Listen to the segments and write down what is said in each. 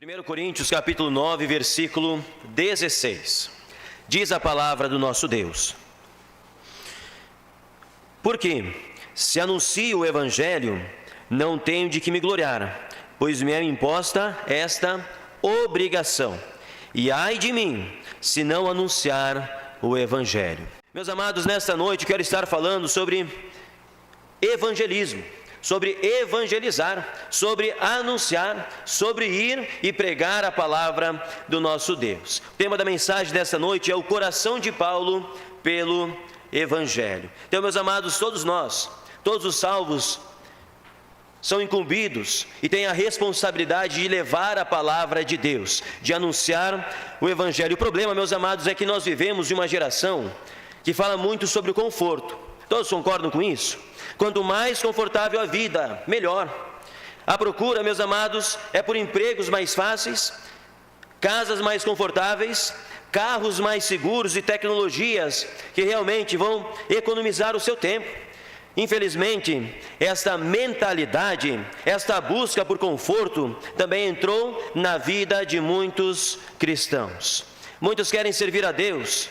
1 Coríntios capítulo 9, versículo 16, diz a palavra do nosso Deus: porque se anuncio o Evangelho, não tenho de que me gloriar, pois me é imposta esta obrigação, e ai de mim, se não anunciar o Evangelho. Meus amados, nesta noite quero estar falando sobre evangelismo, sobre evangelizar, sobre anunciar, sobre ir e pregar a palavra do nosso Deus. O tema da mensagem desta noite é o coração de Paulo pelo Evangelho. Então, meus amados, todos nós, todos os salvos, são incumbidos e têm a responsabilidade de levar a palavra de Deus, de anunciar o Evangelho. O problema, meus amados, é que nós vivemos em uma geração que fala muito sobre o conforto. Todos concordam com isso? Quanto mais confortável a vida, melhor. A procura, meus amados, é por empregos mais fáceis, casas mais confortáveis, carros mais seguros e tecnologias que realmente vão economizar o seu tempo. Infelizmente, esta mentalidade, esta busca por conforto também entrou na vida de muitos cristãos. Muitos querem servir a Deus,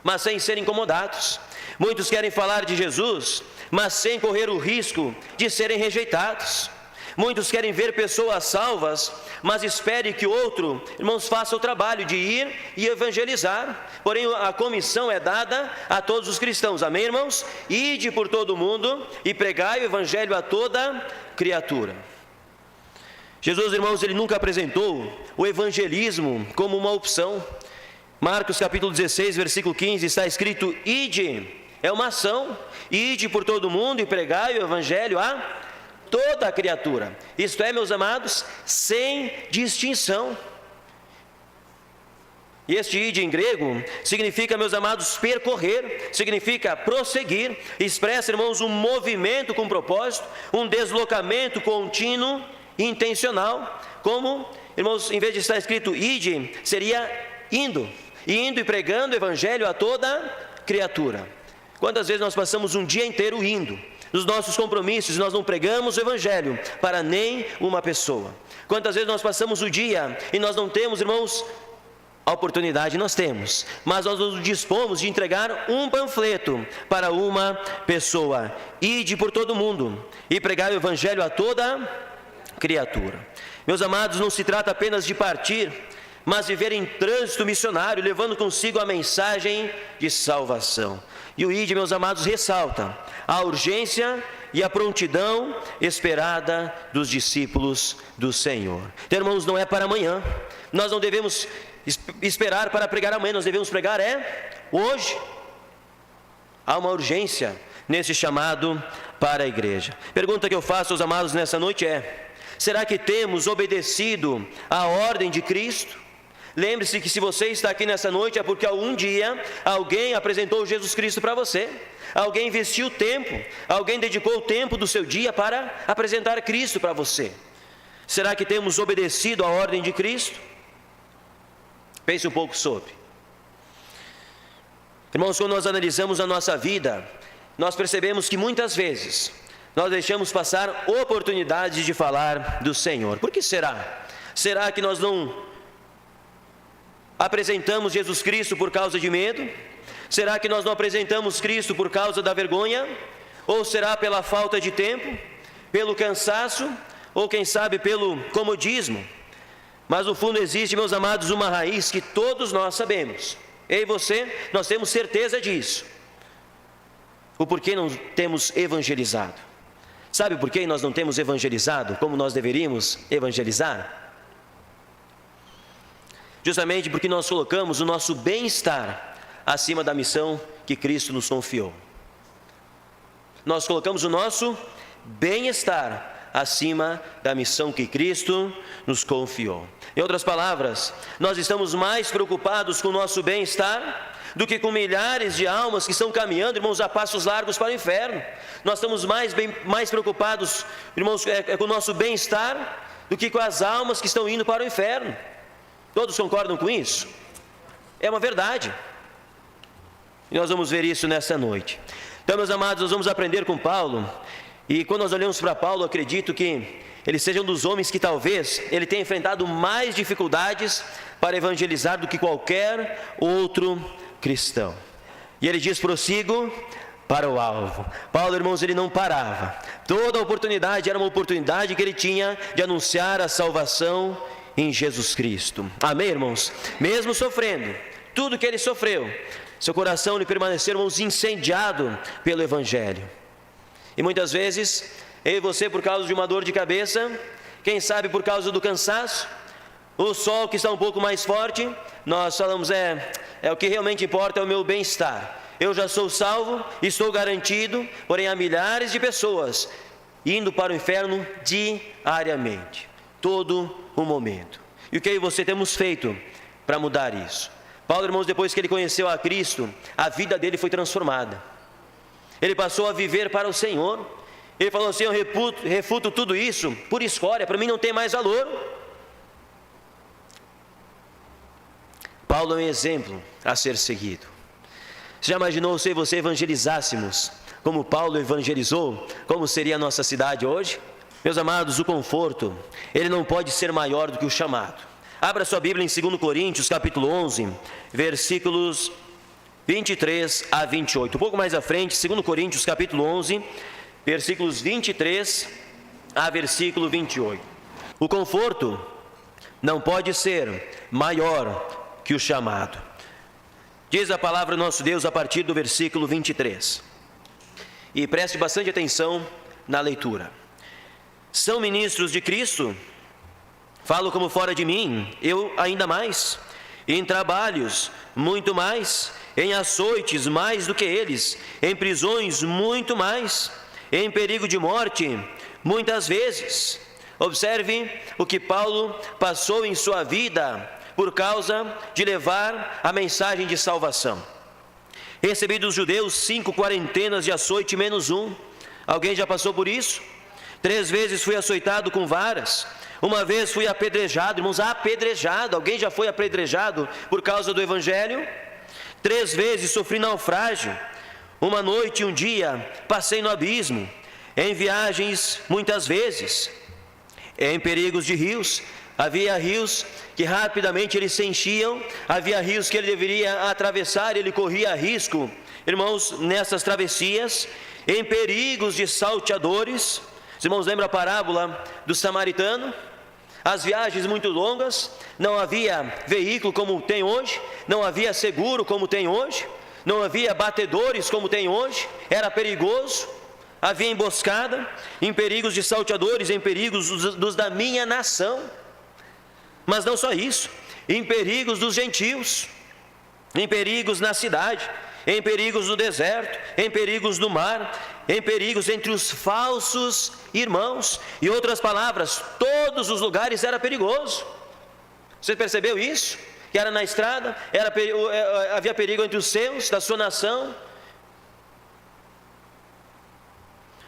mas sem ser incomodados. Muitos querem falar de Jesus, mas sem correr o risco de serem rejeitados. Muitos querem ver pessoas salvas, mas espere que outro, irmãos, faça o trabalho de ir e evangelizar. Porém, a comissão é dada a todos os cristãos. Amém, irmãos? Ide por todo o mundo e pregai o Evangelho a toda criatura. Jesus, irmãos, ele nunca apresentou o evangelismo como uma opção. Marcos capítulo 16, versículo 15, está escrito: ide, é uma ação, ide por todo o mundo e pregai o Evangelho a toda a criatura. Isto é, meus amados, sem distinção. E este ide em grego significa, meus amados, percorrer, significa prosseguir, expressa, irmãos, um movimento com propósito, um deslocamento contínuo e intencional. Como, irmãos, em vez de estar escrito ide, seria indo e pregando o Evangelho a toda criatura. Quantas vezes nós passamos um dia inteiro indo nos nossos compromissos, nós não pregamos o Evangelho para nem uma pessoa? Quantas vezes nós passamos o dia e nós não temos, irmãos, a oportunidade nós temos, mas nós nos dispomos de entregar um panfleto para uma pessoa: ide por todo mundo e pregar o Evangelho a toda criatura. Meus amados, não se trata apenas de partir, mas viver em trânsito missionário, levando consigo a mensagem de salvação. E o ide, meus amados, ressalta a urgência e a prontidão esperada dos discípulos do Senhor. Então, irmãos, não é para amanhã. Nós não devemos esperar para pregar amanhã, nós devemos pregar hoje. Há uma urgência nesse chamado para a igreja. Pergunta que eu faço aos amados nessa noite é: será que temos obedecido à ordem de Cristo? Lembre-se que se você está aqui nessa noite é porque algum dia alguém apresentou Jesus Cristo para você. Alguém investiu tempo, alguém dedicou o tempo do seu dia para apresentar Cristo para você. Será que temos obedecido à ordem de Cristo? Pense um pouco sobre. Irmãos, quando nós analisamos a nossa vida, nós percebemos que muitas vezes nós deixamos passar oportunidades de falar do Senhor. Por que será? Será que nós não apresentamos Jesus Cristo por causa de medo? Será que nós não apresentamos Cristo por causa da vergonha? Ou será pela falta de tempo, pelo cansaço, ou quem sabe pelo comodismo? Mas no fundo existe, meus amados, uma raiz que todos nós sabemos. Eu e você, nós temos certeza disso. O porquê não temos evangelizado? Sabe por que nós não temos evangelizado como nós deveríamos evangelizar? Justamente porque nós colocamos o nosso bem-estar acima da missão que Cristo nos confiou. Nós colocamos o nosso bem-estar acima da missão que Cristo nos confiou. Em outras palavras, nós estamos mais preocupados com o nosso bem-estar do que com milhares de almas que estão caminhando, irmãos, a passos largos para o inferno. Nós estamos mais preocupados, irmãos, com o nosso bem-estar do que com as almas que estão indo para o inferno. Todos concordam com isso? É uma verdade. E nós vamos ver isso nessa noite. Então, meus amados, nós vamos aprender com Paulo. E quando nós olhamos para Paulo, acredito que ele seja um dos homens que talvez ele tenha enfrentado mais dificuldades para evangelizar do que qualquer outro cristão. E ele diz: prossigo para o alvo. Paulo, irmãos, ele não parava. Toda oportunidade era uma oportunidade que ele tinha de anunciar a salvação em Jesus Cristo. Amém, irmãos? Mesmo sofrendo tudo que ele sofreu, seu coração lhe permaneceu, irmãos, incendiado pelo Evangelho. E muitas vezes, eu e você, por causa de uma dor de cabeça, quem sabe por causa do cansaço, o sol que está um pouco mais forte, nós falamos: é o que realmente importa, é o meu bem-estar. Eu já sou salvo, estou garantido, porém há milhares de pessoas indo para o inferno diariamente, todo o momento. E o que eu e você temos feito para mudar isso? Paulo, irmãos, depois que ele conheceu a Cristo, a vida dele foi transformada. Ele passou a viver para o Senhor. Ele falou assim: eu refuto tudo isso por escória, para mim não tem mais valor. Paulo é um exemplo a ser seguido. Você já imaginou se você evangelizássemos como Paulo evangelizou? Como seria a nossa cidade hoje? Meus amados, o conforto, ele não pode ser maior do que o chamado. Abra sua Bíblia em 2 Coríntios, capítulo 11, versículos 23 a 28. Um pouco mais à frente, 2 Coríntios, capítulo 11, versículos 23 a versículo 28. O conforto não pode ser maior que o chamado. Diz a palavra do nosso Deus a partir do versículo 23. E preste bastante atenção na leitura. São ministros de Cristo? Falo como fora de mim, eu ainda mais. Em trabalhos, muito mais. Em açoites, mais do que eles. Em prisões, muito mais. Em perigo de morte, muitas vezes. Observe o que Paulo passou em sua vida por causa de levar a mensagem de salvação. Recebi dos judeus 5 quarentenas de açoite menos um. Alguém já passou por isso? 3 vezes fui açoitado com varas. Uma vez fui apedrejado, irmãos, apedrejado. Alguém já foi apedrejado por causa do Evangelho? 3 vezes sofri naufrágio. Uma noite e um dia passei no abismo. Em viagens, muitas vezes. Em perigos de rios. Havia rios que rapidamente eles se enchiam, havia rios que ele deveria atravessar, ele corria risco, irmãos, nessas travessias. Em perigos de salteadores. Os irmãos lembram a parábola do samaritano? As viagens muito longas, não havia veículo como tem hoje, não havia seguro como tem hoje, não havia batedores como tem hoje, era perigoso, havia emboscada, em perigos de salteadores, em perigos dos da minha nação. Mas não só isso, em perigos dos gentios, em perigos na cidade, em perigos no deserto, em perigos no mar, em perigos entre os falsos irmãos. Em outras palavras, todos os lugares era perigoso. Você percebeu isso? Que era na estrada, havia perigo entre os seus, da sua nação.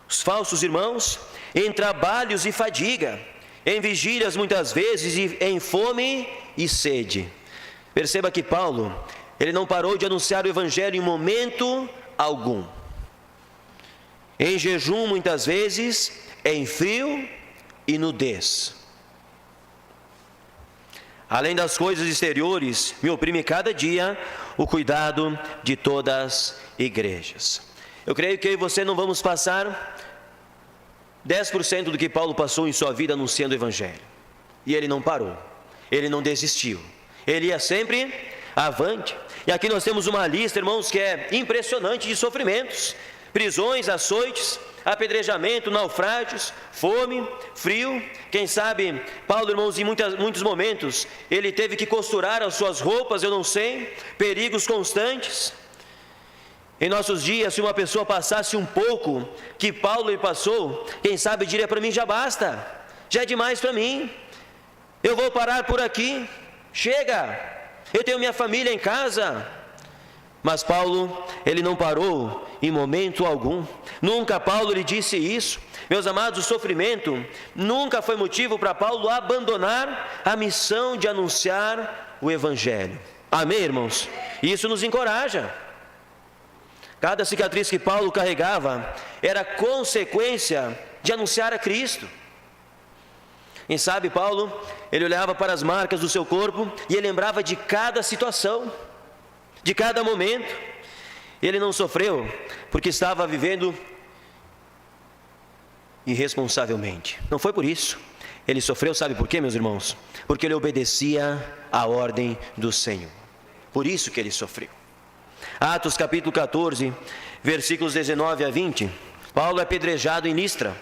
Os falsos irmãos, em trabalhos e fadiga, em vigílias muitas vezes, e em fome e sede. Perceba que Paulo, ele não parou de anunciar o Evangelho em momento algum. Em jejum muitas vezes, em frio e nudez. Além das coisas exteriores, me oprime cada dia o cuidado de todas as igrejas. Eu creio que eu e você não vamos passar 10% do que Paulo passou em sua vida anunciando o Evangelho. E ele não parou, ele não desistiu, ele ia sempre avante. E aqui nós temos uma lista, irmãos, que é impressionante de sofrimentos: prisões, açoites, apedrejamento, naufrágios, fome, frio. Quem sabe Paulo, irmãos, em muitos momentos ele teve que costurar as suas roupas, eu não sei. Perigos constantes. Em nossos dias, se uma pessoa passasse um pouco que Paulo lhe passou, quem sabe diria para mim: já basta, já é demais para mim, eu vou parar por aqui, chega, eu tenho minha família em casa. Mas Paulo, ele não parou em momento algum. Nunca Paulo lhe disse isso. Meus amados, o sofrimento nunca foi motivo para Paulo abandonar a missão de anunciar o Evangelho. Amém, irmãos? Isso nos encoraja. Cada cicatriz que Paulo carregava era consequência de anunciar a Cristo. Quem sabe Paulo, ele olhava para as marcas do seu corpo e ele lembrava de cada situação, de cada momento. Ele não sofreu porque estava vivendo irresponsavelmente. Não foi por isso. Ele sofreu, sabe por quê, meus irmãos? Porque ele obedecia à ordem do Senhor. Por isso que ele sofreu. Atos capítulo 14, versículos 19 a 20. Paulo é apedrejado em Listra.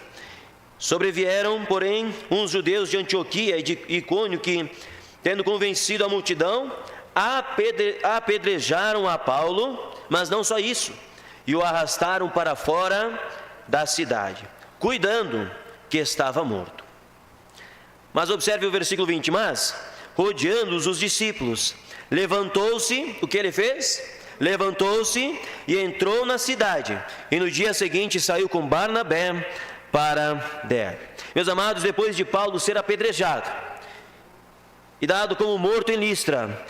Sobrevieram, porém, uns judeus de Antioquia e de Icônio que, tendo convencido a multidão, apedrejaram a Paulo, mas não só isso, e o arrastaram para fora da cidade, cuidando que estava morto. Mas observe o versículo 20, mas, rodeando-os os discípulos, levantou-se, o que ele fez? Levantou-se e entrou na cidade, e no dia seguinte saiu com Barnabé para Derbe. Meus amados, depois de Paulo ser apedrejado e dado como morto em Listra,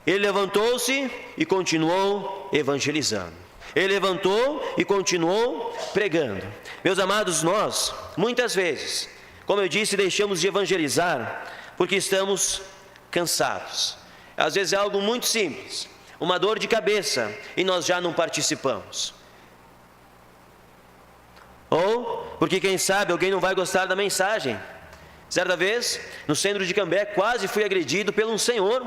ele levantou-se e continuou evangelizando. Ele levantou e continuou pregando. Meus amados, nós, muitas vezes, como eu disse, deixamos de evangelizar porque estamos cansados. Às vezes é algo muito simples, uma dor de cabeça, e nós já não participamos. Ou porque, quem sabe, alguém não vai gostar da mensagem. Certa vez, no centro de Cambé, quase fui agredido por um senhor.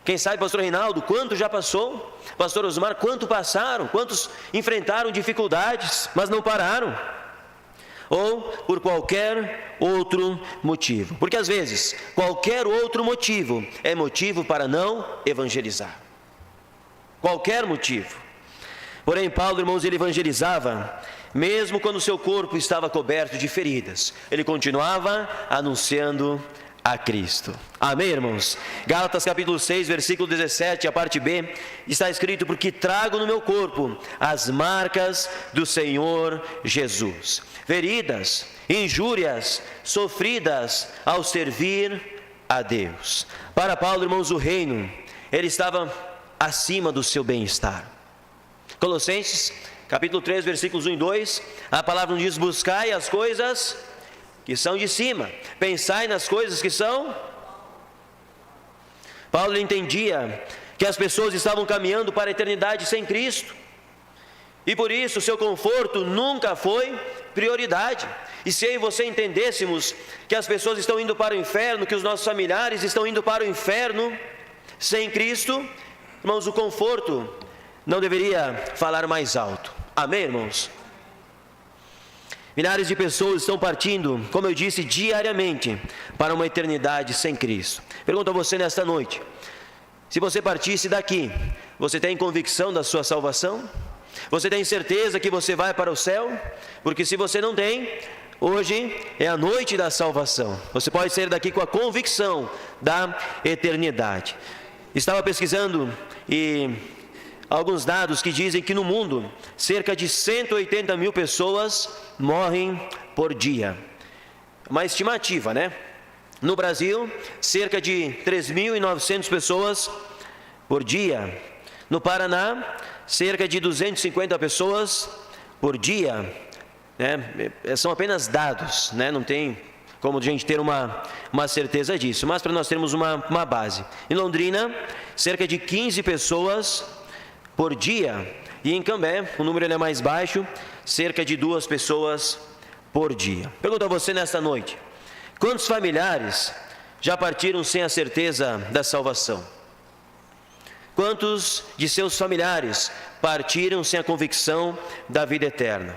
Quem sabe, pastor Reinaldo, quanto já passou? Pastor Osmar, quanto passaram? Quantos enfrentaram dificuldades, mas não pararam? Ou por qualquer outro motivo. Porque às vezes, qualquer outro motivo é motivo para não evangelizar. Qualquer motivo. Porém, Paulo, irmãos, ele evangelizava, mesmo quando seu corpo estava coberto de feridas. Ele continuava anunciando a Cristo. Amém, irmãos? Gálatas capítulo 6, versículo 17, a parte B, está escrito: porque trago no meu corpo as marcas do Senhor Jesus, feridas, injúrias, sofridas ao servir a Deus. Para Paulo, irmãos, o reino, ele estava acima do seu bem-estar. Colossenses capítulo 3, versículos 1 e 2, a palavra nos diz: buscai as coisas que são de cima, pensai nas coisas que são. Paulo entendia que as pessoas estavam caminhando para a eternidade sem Cristo, e por isso seu conforto nunca foi prioridade. E se eu e você entendêssemos que as pessoas estão indo para o inferno, que os nossos familiares estão indo para o inferno sem Cristo, irmãos, o conforto não deveria falar mais alto. Amém, irmãos? Milhares de pessoas estão partindo, como eu disse, diariamente para uma eternidade sem Cristo. Pergunto a você nesta noite: se você partisse daqui, você tem convicção da sua salvação? Você tem certeza que você vai para o céu? Porque se você não tem, hoje é a noite da salvação. Você pode sair daqui com a convicção da eternidade. Estava pesquisando e alguns dados que dizem que no mundo, cerca de 180 mil pessoas morrem por dia. Uma estimativa, né? No Brasil, cerca de 3.900 pessoas por dia. No Paraná, cerca de 250 pessoas por dia. Né? São apenas dados, né? Não tem como a gente ter uma certeza disso, mas para nós termos uma base. Em Londrina, cerca de 15 pessoas por dia, e em Cambé, o número ele é mais baixo, cerca de 2 pessoas por dia. Pergunto a você nesta noite: quantos familiares já partiram sem a certeza da salvação? Quantos de seus familiares partiram sem a convicção da vida eterna?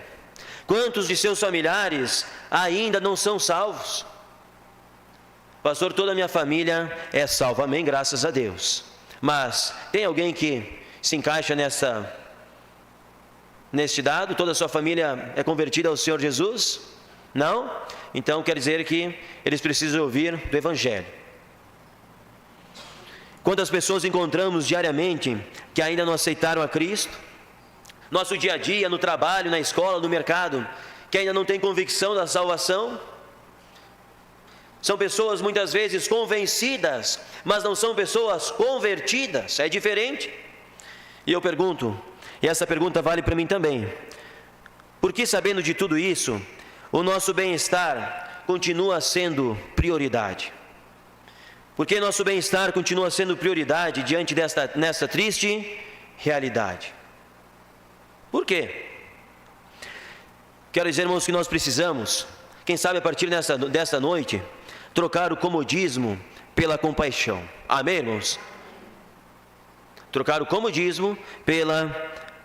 Quantos de seus familiares ainda não são salvos? Pastor, toda a minha família é salva. Amém, graças a Deus. Mas tem alguém que se encaixa neste dado? Toda a sua família é convertida ao Senhor Jesus? Não? Então quer dizer que eles precisam ouvir do Evangelho. Quantas pessoas encontramos diariamente que ainda não aceitaram a Cristo? Nosso dia a dia, no trabalho, na escola, no mercado, que ainda não tem convicção da salvação? São pessoas muitas vezes convencidas, mas não são pessoas convertidas. É diferente. E eu pergunto, e essa pergunta vale para mim também: por que, sabendo de tudo isso, o nosso bem-estar continua sendo prioridade? Por que nosso bem-estar continua sendo prioridade diante nessa triste realidade? Por quê? Quero dizer, irmãos, que nós precisamos, quem sabe a partir desta noite, trocar o comodismo pela compaixão. Amém, irmãos? Trocar o comodismo pela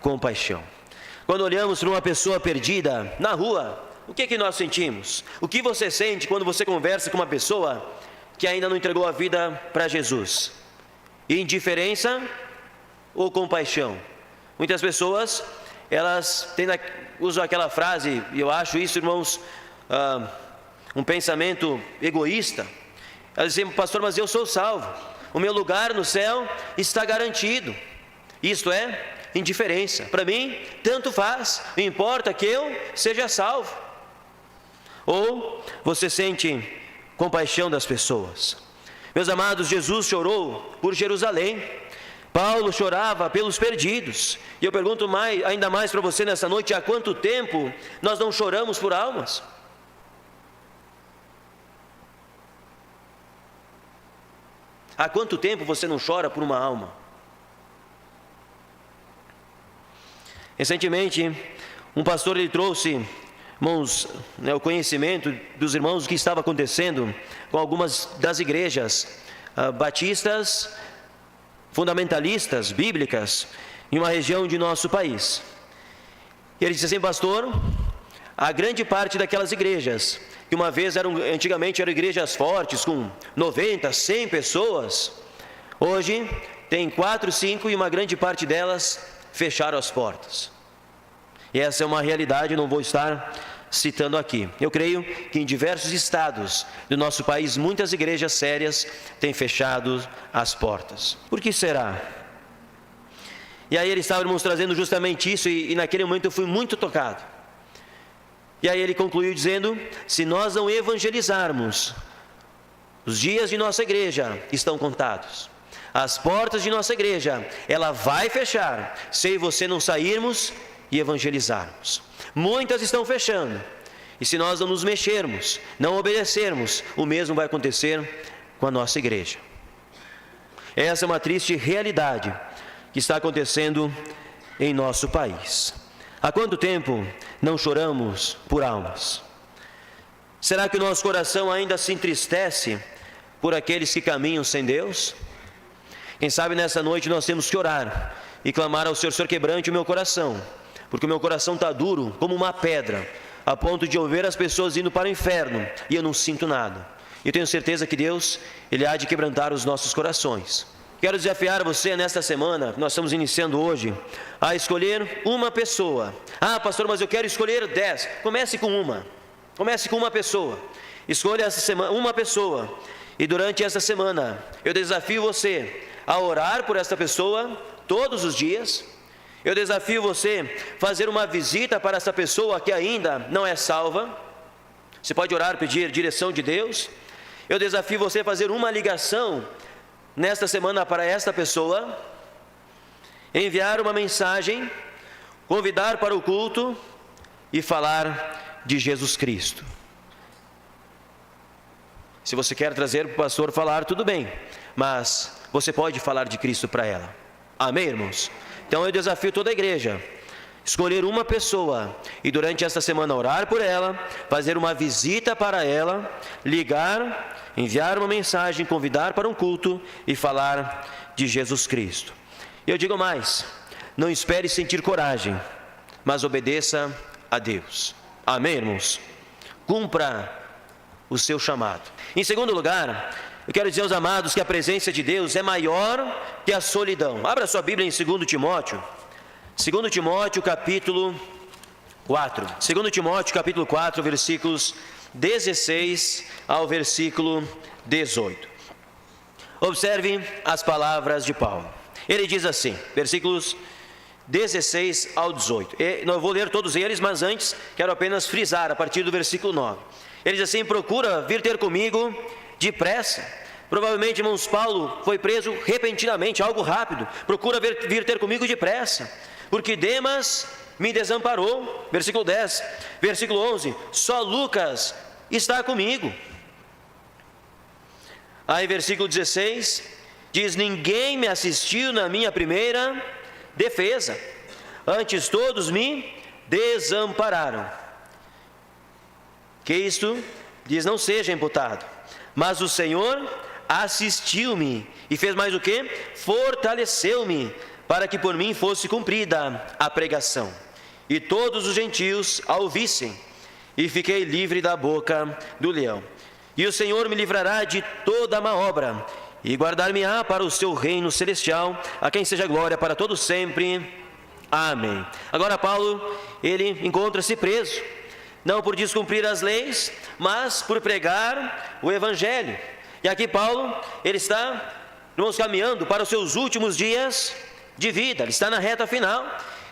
compaixão. Quando olhamos para uma pessoa perdida na rua, o que nós sentimos? O que você sente quando você conversa com uma pessoa que ainda não entregou a vida para Jesus? Indiferença ou compaixão? Muitas pessoas, elas usam aquela frase, e eu acho isso, irmãos, um pensamento egoísta. Elas dizem: pastor, mas eu sou salvo, o meu lugar no céu está garantido. Isto é indiferença. Para mim, tanto faz, importa que eu seja salvo. Ou você sente compaixão das pessoas? Meus amados, Jesus chorou por Jerusalém. Paulo chorava pelos perdidos. E eu pergunto ainda mais para você nessa noite: há quanto tempo nós não choramos por almas? Há quanto tempo você não chora por uma alma? Recentemente, um pastor trouxe, irmãos, o conhecimento dos irmãos do que estava acontecendo com algumas das igrejas batistas, fundamentalistas, bíblicas, em uma região de nosso país. E ele disse assim: pastor, a grande parte daquelas igrejas, que uma vez antigamente eram igrejas fortes, com 90, 100 pessoas, hoje tem 4, 5 e uma grande parte delas fecharam as portas. E essa é uma realidade, não vou estar citando aqui. Eu creio que em diversos estados do nosso país, muitas igrejas sérias têm fechado as portas. Por que será? E aí ele estava nos trazendo justamente isso, e naquele momento eu fui muito tocado. E aí ele concluiu dizendo: se nós não evangelizarmos, os dias de nossa igreja estão contados. As portas de nossa igreja, ela vai fechar, se você não sairmos e evangelizarmos. Muitas estão fechando, e se nós não nos mexermos, não obedecermos, o mesmo vai acontecer com a nossa igreja. Essa é uma triste realidade que está acontecendo em nosso país. Há quanto tempo não choramos por almas? Será que o nosso coração ainda se entristece por aqueles que caminham sem Deus? Quem sabe nessa noite nós temos que orar e clamar ao Senhor: Senhor, quebrante o meu coração, porque o meu coração está duro como uma pedra, a ponto de eu ver as pessoas indo para o inferno e eu não sinto nada. E eu tenho certeza que Deus, Ele há de quebrantar os nossos corações. Quero desafiar você nesta semana, nós estamos iniciando hoje, a escolher uma pessoa. Ah, pastor, mas eu quero escolher 10. Comece com uma pessoa. Escolha essa semana uma pessoa, e durante essa semana eu desafio você a orar por esta pessoa todos os dias. Eu desafio você a fazer uma visita para essa pessoa que ainda não é salva. Você pode orar, pedir direção de Deus. Eu desafio você a fazer uma ligação nesta semana para esta pessoa, enviar uma mensagem, convidar para o culto e falar de Jesus Cristo. Se você quer trazer para o pastor falar, tudo bem, mas você pode falar de Cristo para ela. Amém, irmãos? Então eu desafio toda a igreja, escolher uma pessoa e durante esta semana orar por ela, fazer uma visita para ela, ligar, enviar uma mensagem, convidar para um culto e falar de Jesus Cristo. Eu digo mais: não espere sentir coragem, mas obedeça a Deus. Amém, irmãos? Cumpra o seu chamado. Em segundo lugar, eu quero dizer aos amados que a presença de Deus é maior que a solidão. Abra sua Bíblia em 2 Timóteo. 2 Timóteo capítulo 4. 2 Timóteo capítulo 4, versículos 16 ao versículo 18. Observe as palavras de Paulo. Ele diz assim, versículos 16 ao 18. Não vou ler todos eles, mas antes quero apenas frisar a partir do versículo 9. Ele diz assim: procura vir ter comigo depressa. Provavelmente, irmãos, Paulo foi preso repentinamente, algo rápido. Procura vir ter comigo depressa, porque Demas me desamparou. Versículo 10, versículo 11: só Lucas está comigo. Aí versículo 16, diz: ninguém me assistiu na minha primeira defesa, antes todos me desampararam. Que isto, diz, não seja imputado, mas o Senhor assistiu-me e fez mais o quê? Fortaleceu-me, para que por mim fosse cumprida a pregação, e todos os gentios a ouvissem, e fiquei livre da boca do leão. E o Senhor me livrará de toda a má obra, e guardar-me-á para o seu reino celestial, a quem seja glória para todos sempre. Amém. Agora Paulo, ele encontra-se preso, não por descumprir as leis, mas por pregar o Evangelho. E aqui Paulo, ele está, irmãos, caminhando para os seus últimos dias de vida, ele está na reta final.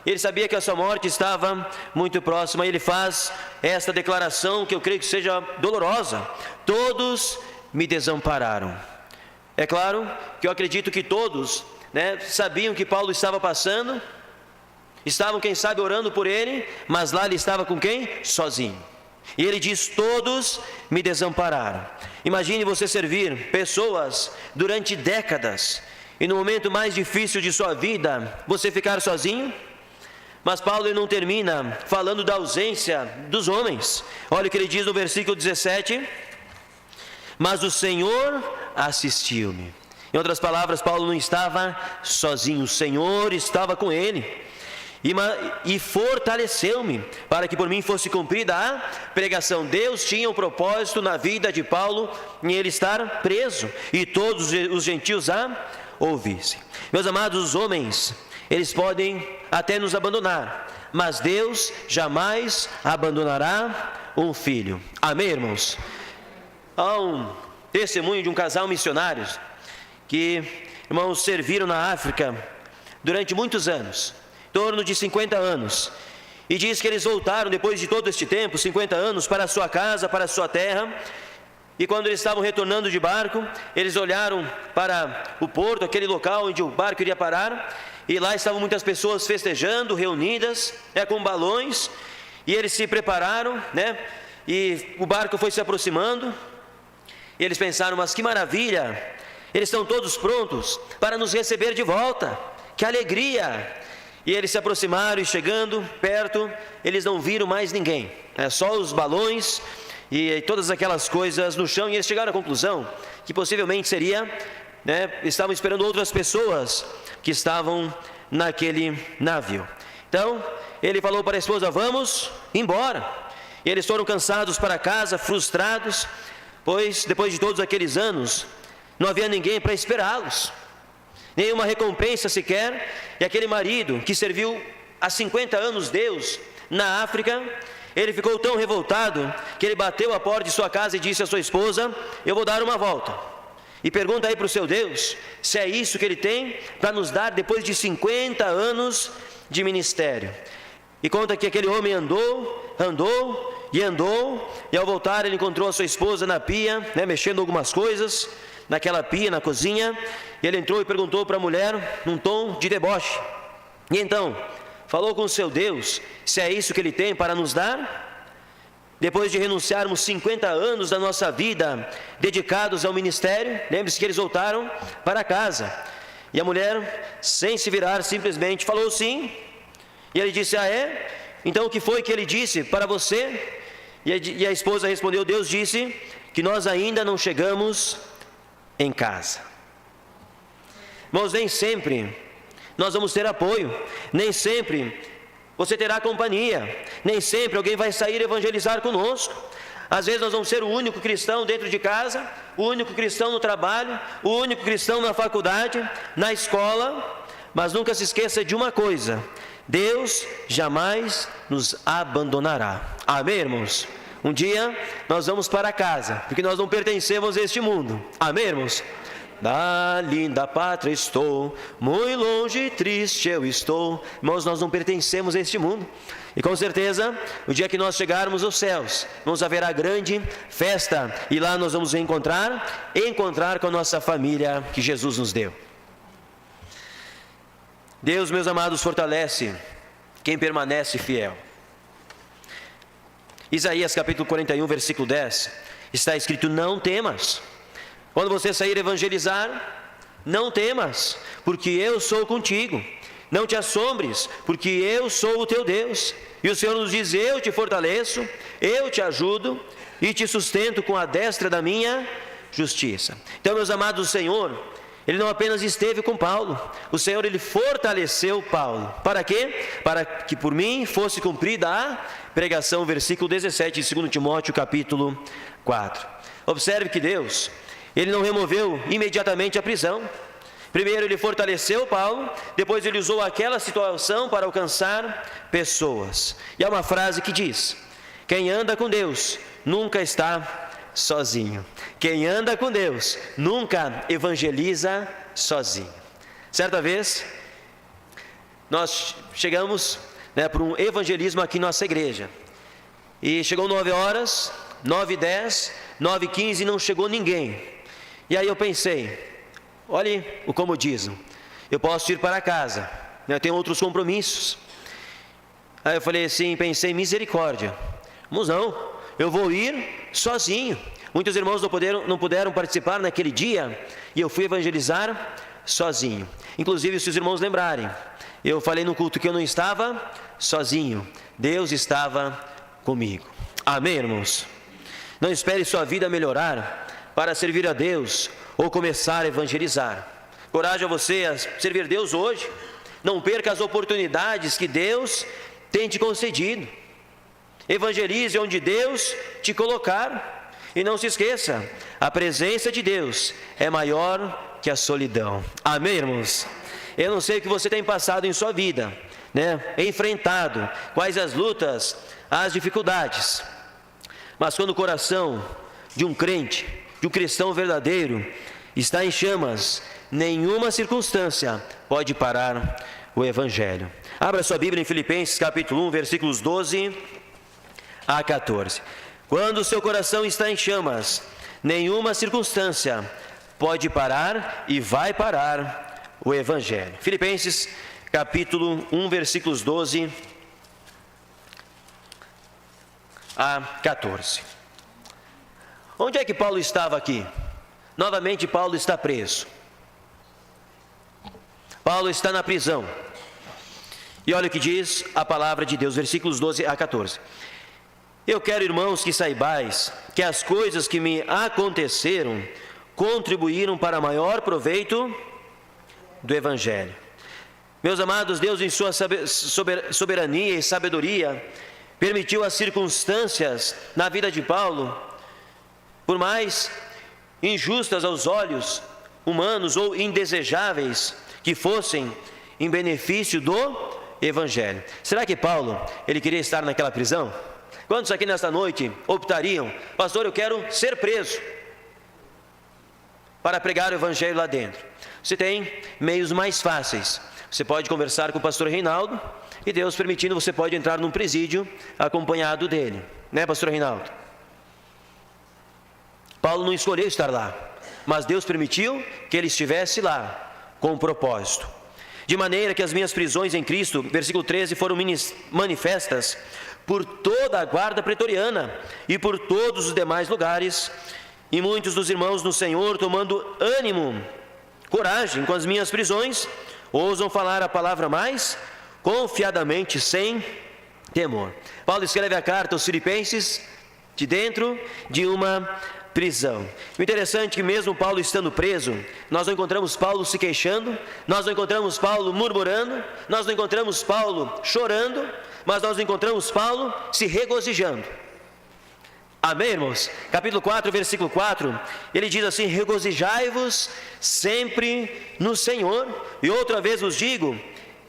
Ele sabia que a sua morte estava muito próxima, e ele faz esta declaração que eu creio que seja dolorosa: todos me desampararam. É claro que eu acredito que todos, sabiam que Paulo estava passando, estavam, quem sabe, orando por ele, mas lá ele estava com quem? Sozinho. E ele diz: todos me desampararam. Imagine você servir pessoas durante décadas, e no momento mais difícil de sua vida, você ficar sozinho. Mas Paulo, ele não termina falando da ausência dos homens. Olha o que ele diz no versículo 17: mas o Senhor assistiu-me. Em outras palavras, Paulo não estava sozinho, o Senhor estava com ele. E fortaleceu-me, para que por mim fosse cumprida a pregação. Deus tinha um propósito na vida de Paulo, em ele estar preso, e todos os gentios a ouvissem. Meus amados, os homens, eles podem até nos abandonar, mas Deus jamais abandonará um filho. Amém, irmãos? Há um testemunho de um casal missionários que, irmãos, serviram na África durante muitos anos, em torno de 50 anos, e diz que eles voltaram depois de todo este tempo, 50 anos, para a sua casa, para a sua terra. E quando eles estavam retornando de barco, eles olharam para o porto, aquele local onde o barco iria parar, e lá estavam muitas pessoas festejando, reunidas, com balões, e eles se prepararam, e o barco foi se aproximando, e eles pensaram: mas que maravilha, eles estão todos prontos para nos receber de volta, que alegria! E eles se aproximaram, e chegando perto, eles não viram mais ninguém, só os balões e todas aquelas coisas no chão, e eles chegaram à conclusão que possivelmente seria, estavam esperando outras pessoas que estavam naquele navio. Então, ele falou para a esposa: vamos embora. E eles foram cansados para casa, frustrados, pois depois de todos aqueles anos, não havia ninguém para esperá-los, nenhuma recompensa sequer. E aquele marido que serviu há 50 anos Deus na África, ele ficou tão revoltado que ele bateu a porta de sua casa e disse à sua esposa: eu vou dar uma volta. E pergunta aí para o seu Deus se é isso que ele tem para nos dar depois de 50 anos de ministério. E conta que aquele homem andou, e ao voltar ele encontrou a sua esposa na pia, mexendo algumas coisas naquela pia, na cozinha. E ele entrou e perguntou para a mulher, num tom de deboche: e então, falou com o seu Deus se é isso que ele tem para nos dar? Depois de renunciarmos 50 anos da nossa vida dedicados ao ministério, lembre-se que eles voltaram para casa. E a mulher, sem se virar, simplesmente falou sim. E ele disse: ah, é? Então o que foi que ele disse para você? E a esposa respondeu: Deus disse que nós ainda não chegamos em casa. Irmãos, nem sempre nós vamos ter apoio, nem sempre você terá companhia, nem sempre alguém vai sair evangelizar conosco. Às vezes nós vamos ser o único cristão dentro de casa, o único cristão no trabalho, o único cristão na faculdade, na escola. Mas nunca se esqueça de uma coisa: Deus jamais nos abandonará. Amém, irmãos? Um dia nós vamos para casa, porque nós não pertencemos a este mundo. Amém, irmãos? Da linda pátria estou, muito longe e triste eu estou. Irmãos, nós não pertencemos a este mundo. E com certeza, o dia que nós chegarmos aos céus, nos haverá grande festa, e lá nós vamos encontrar com a nossa família que Jesus nos deu. Deus, meus amados, fortalece quem permanece fiel. Isaías capítulo 41, versículo 10, está escrito: não temas. Quando você sair evangelizar, não temas, porque eu sou contigo. Não te assombres, porque eu sou o teu Deus. E o Senhor nos diz: eu te fortaleço, eu te ajudo e te sustento com a destra da minha justiça. Então, meus amados, o Senhor, Ele não apenas esteve com Paulo, o Senhor, Ele fortaleceu Paulo. Para quê? Para que por mim fosse cumprida a pregação, versículo 17 de 2 Timóteo capítulo 4. Observe que Deus, Ele não removeu imediatamente a prisão. Primeiro Ele fortaleceu Paulo, depois Ele usou aquela situação para alcançar pessoas. E há uma frase que diz: quem anda com Deus nunca está sozinho. Quem anda com Deus nunca evangeliza sozinho. Certa vez, nós chegamos para um evangelismo aqui na nossa igreja. E chegou 9 horas, 9h10, 9h15 e não chegou ninguém. E aí eu pensei: olhe o comodismo, eu posso ir para casa, eu tenho outros compromissos. Aí eu falei assim, pensei: misericórdia, mas não, eu vou ir sozinho. Muitos irmãos não puderam participar naquele dia, e eu fui evangelizar sozinho. Inclusive, se os irmãos lembrarem, eu falei no culto que eu não estava sozinho, Deus estava comigo. Amém, irmãos? Não espere sua vida melhorar para servir a Deus ou começar a evangelizar. Coragem a você a servir Deus hoje. Não perca as oportunidades que Deus tem te concedido. Evangelize onde Deus te colocar. E não se esqueça, a presença de Deus é maior que a solidão. Amém, irmãos? Eu não sei o que você tem passado em sua vida, enfrentado, quais as lutas, as dificuldades. Mas quando o coração de um crente, de um cristão verdadeiro, está em chamas, nenhuma circunstância pode parar o Evangelho. Abra sua Bíblia em Filipenses capítulo 1, versículos 12 a 14. Quando o seu coração está em chamas, nenhuma circunstância pode parar e vai parar o Evangelho. Filipenses capítulo 1, versículos 12 a 14. Onde é que Paulo estava aqui? Novamente Paulo está preso. Paulo está na prisão. E olha o que diz a palavra de Deus, versículos 12 a 14. Eu quero, irmãos, que saibais que as coisas que me aconteceram contribuíram para maior proveito do Evangelho. Meus amados, Deus em sua soberania e sabedoria permitiu as circunstâncias na vida de Paulo, por mais injustas aos olhos humanos ou indesejáveis que fossem, em benefício do Evangelho. Será que Paulo, ele queria estar naquela prisão? Quantos aqui nesta noite optariam: pastor, eu quero ser preso para pregar o Evangelho lá dentro? Você tem meios mais fáceis. Você pode conversar com o pastor Reinaldo, e Deus permitindo, você pode entrar num presídio acompanhado dele, pastor Reinaldo? Paulo não escolheu estar lá, mas Deus permitiu que ele estivesse lá com um propósito. De maneira que as minhas prisões em Cristo, versículo 13, foram manifestas por toda a guarda pretoriana e por todos os demais lugares, e muitos dos irmãos no Senhor, tomando ânimo, coragem com as minhas prisões, ousam falar a palavra mais confiadamente, sem temor. Paulo escreve a carta aos Filipenses de dentro de uma prisão. O interessante é que mesmo Paulo estando preso, nós não encontramos Paulo se queixando, nós não encontramos Paulo murmurando, nós não encontramos Paulo chorando, mas nós encontramos Paulo se regozijando. Amém, irmãos? Capítulo 4, versículo 4, ele diz assim: regozijai-vos sempre no Senhor, e outra vez vos digo,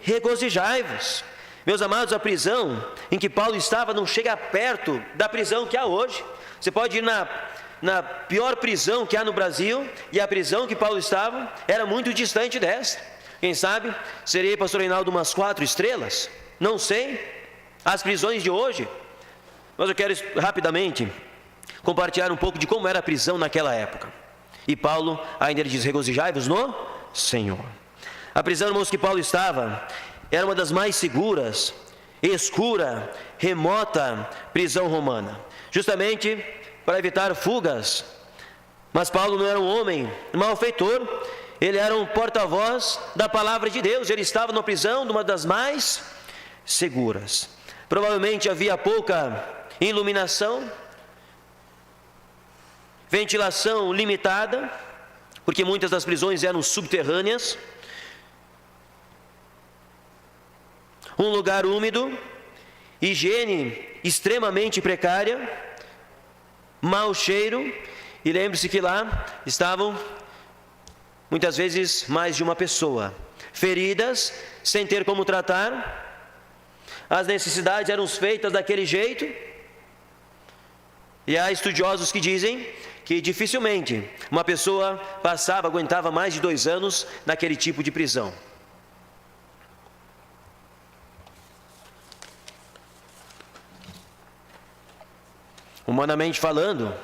regozijai-vos. Meus amados, a prisão em que Paulo estava não chega perto da prisão que há hoje. Você pode ir na pior prisão que há no Brasil, e a prisão que Paulo estava era muito distante dessa. Quem sabe seria, pastor Reinaldo, umas 4 estrelas? Não sei. As prisões de hoje. Mas eu quero rapidamente compartilhar um pouco de como era a prisão naquela época. E Paulo ainda diz: regozijai-vos no Senhor. A prisão, irmãos, que Paulo estava era uma das mais seguras escura, remota prisão romana, justamente para evitar fugas. Mas Paulo não era um homem malfeitor, ele era um porta-voz da palavra de Deus. Ele estava numa prisão, numa das mais seguras. Provavelmente havia pouca iluminação, ventilação limitada, porque muitas das prisões eram subterrâneas, um lugar úmido, higiene extremamente precária, mau cheiro, e lembre-se que lá estavam muitas vezes mais de uma pessoa, feridas, sem ter como tratar, as necessidades eram feitas daquele jeito, e há estudiosos que dizem que dificilmente uma pessoa aguentava mais de 2 anos naquele tipo de prisão. Humanamente falando,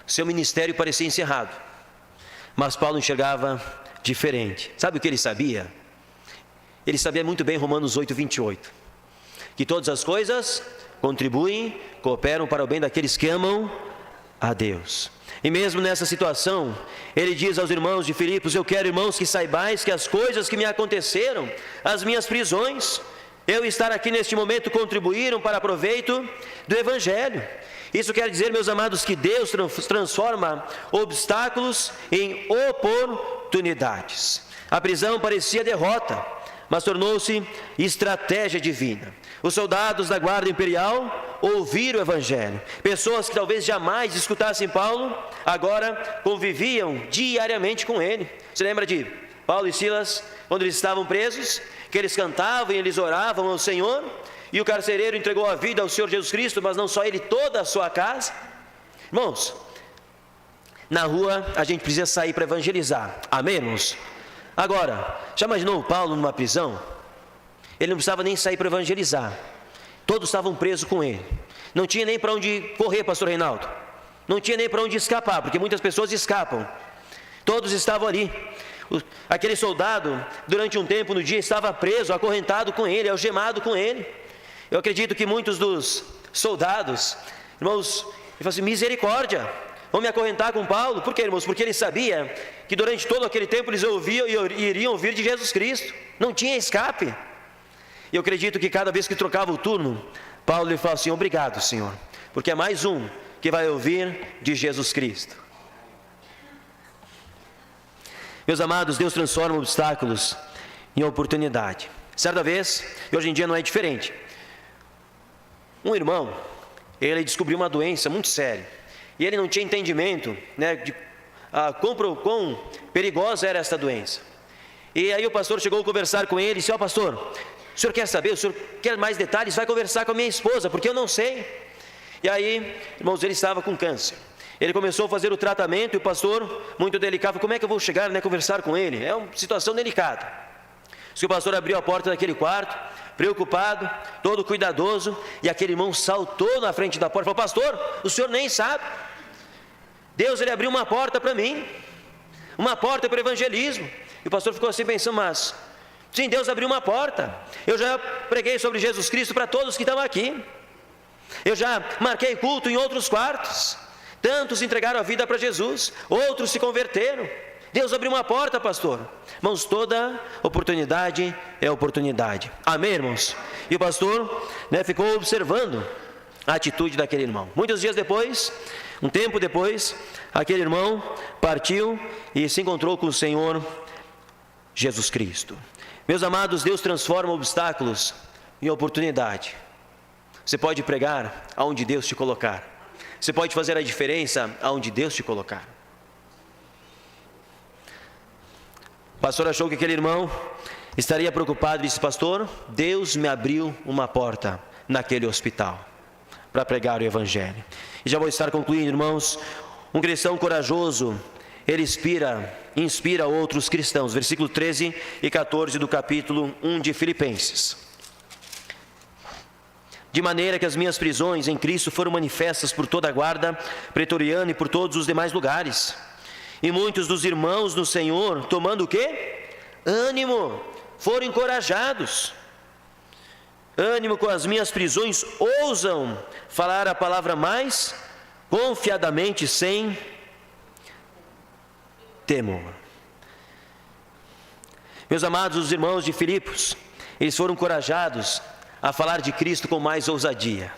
seu ministério parecia encerrado, mas Paulo enxergava diferente. Sabe o que ele sabia? Ele sabia muito bem Romanos 8:28, que todas as coisas contribuem, cooperam para o bem daqueles que amam a Deus. E mesmo nessa situação, ele diz aos irmãos de Filipos: eu quero, irmãos, que saibais que as coisas que me aconteceram, as minhas prisões, eu estar aqui neste momento, contribuíram para proveito do Evangelho. Isso quer dizer, meus amados, que Deus transforma obstáculos em oportunidades. A prisão parecia derrota, mas tornou-se estratégia divina. Os soldados da guarda imperial ouviram o Evangelho. Pessoas que talvez jamais escutassem Paulo, agora conviviam diariamente com ele. Você lembra de Paulo e Silas, quando eles estavam presos, que eles cantavam e eles oravam ao Senhor, e o carcereiro entregou a vida ao Senhor Jesus Cristo, mas não só ele, toda a sua casa? Irmãos, na rua a gente precisa sair para evangelizar, amém, irmãos? Agora, já imaginou Paulo numa prisão? Ele não precisava nem sair para evangelizar, todos estavam presos com ele, não tinha nem para onde correr, pastor Reinaldo, não tinha nem para onde escapar, porque muitas pessoas escapam, todos estavam ali. Aquele soldado, durante um tempo no dia, estava preso, acorrentado com ele, algemado com ele. Eu acredito que muitos dos soldados, irmãos, ele falou assim: misericórdia, vão me acorrentar com Paulo. Por quê, irmãos? Porque ele sabia que durante todo aquele tempo eles ouviam e iriam ouvir de Jesus Cristo, não tinha escape. E eu acredito que cada vez que trocava o turno, Paulo lhe falava assim: obrigado, Senhor, porque é mais um que vai ouvir de Jesus Cristo. Meus amados, Deus transforma obstáculos em oportunidade. Certa vez, e hoje em dia não é diferente, um irmão, ele descobriu uma doença muito séria, e ele não tinha entendimento, né, de quão perigosa era esta doença. E aí o pastor chegou a conversar com ele e disse: ó, pastor, o senhor quer saber, o senhor quer mais detalhes? Vai conversar com a minha esposa, porque eu não sei. E aí, irmãos, ele estava com câncer. Ele começou a fazer o tratamento, e o pastor, muito delicado, falou: como é que eu vou chegar, né, conversar com ele? É uma situação delicada. Se o pastor abriu a porta daquele quarto, preocupado, todo cuidadoso, e aquele irmão saltou na frente da porta e falou: pastor, o senhor nem sabe, Deus, ele abriu uma porta para mim, uma porta para o evangelismo. E o pastor ficou assim pensando: mas, sim, Deus abriu uma porta, eu já preguei sobre Jesus Cristo para todos que estão aqui, eu já marquei culto em outros quartos, tantos entregaram a vida para Jesus, outros se converteram. Deus abriu uma porta, pastor. Irmãos, toda oportunidade é oportunidade, amém, irmãos? E o pastor, né, ficou observando a atitude daquele irmão. Muitos dias depois, um tempo depois, aquele irmão partiu e se encontrou com o Senhor Jesus Cristo. Meus amados, Deus transforma obstáculos em oportunidade. Você pode pregar aonde Deus te colocar, você pode fazer a diferença aonde Deus te colocar. O pastor achou que aquele irmão estaria preocupado e disse: pastor, Deus me abriu uma porta naquele hospital para pregar o evangelho. E já vou estar concluindo, irmãos. Um cristão corajoso, ele inspira outros cristãos. Versículo 13 e 14 do capítulo 1 de Filipenses. De maneira que as minhas prisões em Cristo foram manifestas por toda a guarda pretoriana e por todos os demais lugares. E muitos dos irmãos no Senhor, tomando o quê? Ânimo, foram encorajados. ânimo com as minhas prisões, ousam falar a palavra mais confiadamente, sem temor. Meus amados, os irmãos de Filipos, eles foram corajados a falar de Cristo com mais ousadia.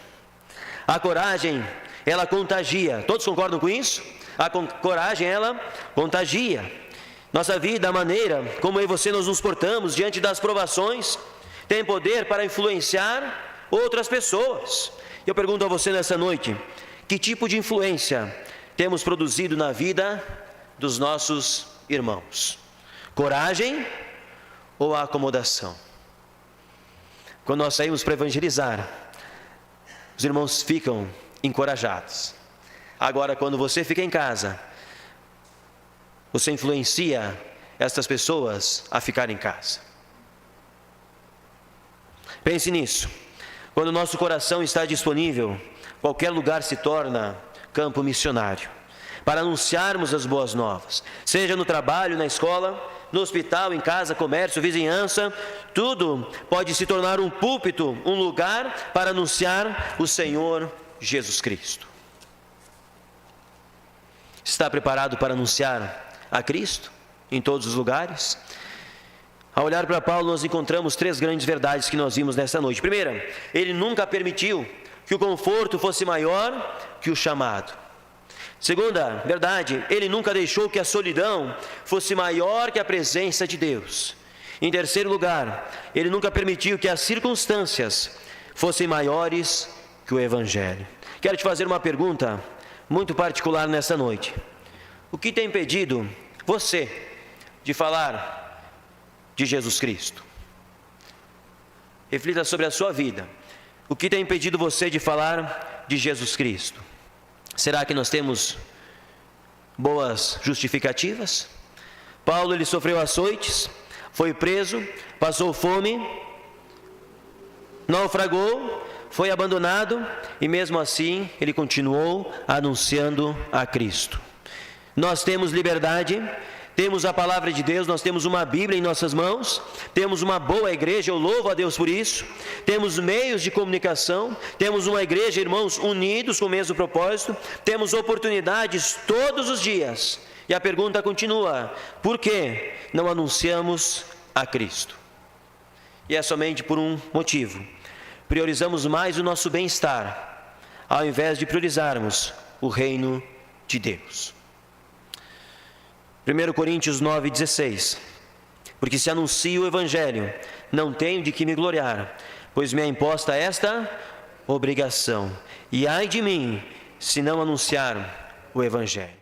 A coragem, ela contagia. Todos concordam com isso? A coragem, ela contagia. Nossa vida, a maneira como eu e você nós nos portamos diante das provações, tem poder para influenciar outras pessoas. Eu pergunto a você nessa noite, que tipo de influência temos produzido na vida dos nossos irmãos? Coragem ou acomodação? Quando nós saímos para evangelizar, os irmãos ficam encorajados. Agora, quando você fica em casa, você influencia estas pessoas a ficar em casa. Pense nisso. Quando o nosso coração está disponível, qualquer lugar se torna campo missionário, para anunciarmos as boas novas, seja no trabalho, na escola, no hospital, em casa, comércio, vizinhança, tudo pode se tornar um púlpito, um lugar para anunciar o Senhor Jesus Cristo. Está preparado para anunciar a Cristo em todos os lugares? Ao olhar para Paulo, nós encontramos 3 grandes verdades que nós vimos nessa noite. Primeira, ele nunca permitiu que o conforto fosse maior que o chamado. Segunda verdade, ele nunca deixou que a solidão fosse maior que a presença de Deus. Em terceiro lugar, ele nunca permitiu que as circunstâncias fossem maiores que o Evangelho. Quero te fazer uma pergunta muito particular nessa noite. O que tem impedido você de falar de Jesus Cristo? Reflita sobre a sua vida. O que tem impedido você de falar de Jesus Cristo? Será que nós temos boas justificativas? Paulo, ele sofreu açoites, foi preso, passou fome, naufragou, foi abandonado e mesmo assim ele continuou anunciando a Cristo. Nós temos liberdade, temos a palavra de Deus, nós temos uma Bíblia em nossas mãos, temos uma boa igreja, eu louvo a Deus por isso, temos meios de comunicação, temos uma igreja, irmãos, unidos com o mesmo propósito, temos oportunidades todos os dias. E a pergunta continua: por que não anunciamos a Cristo? E é somente por um motivo: priorizamos mais o nosso bem-estar, ao invés de priorizarmos o reino de Deus. 1 Coríntios 9,16: porque se anuncio o Evangelho, não tenho de que me gloriar, pois me é imposta esta obrigação, e ai de mim, se não anunciar o Evangelho.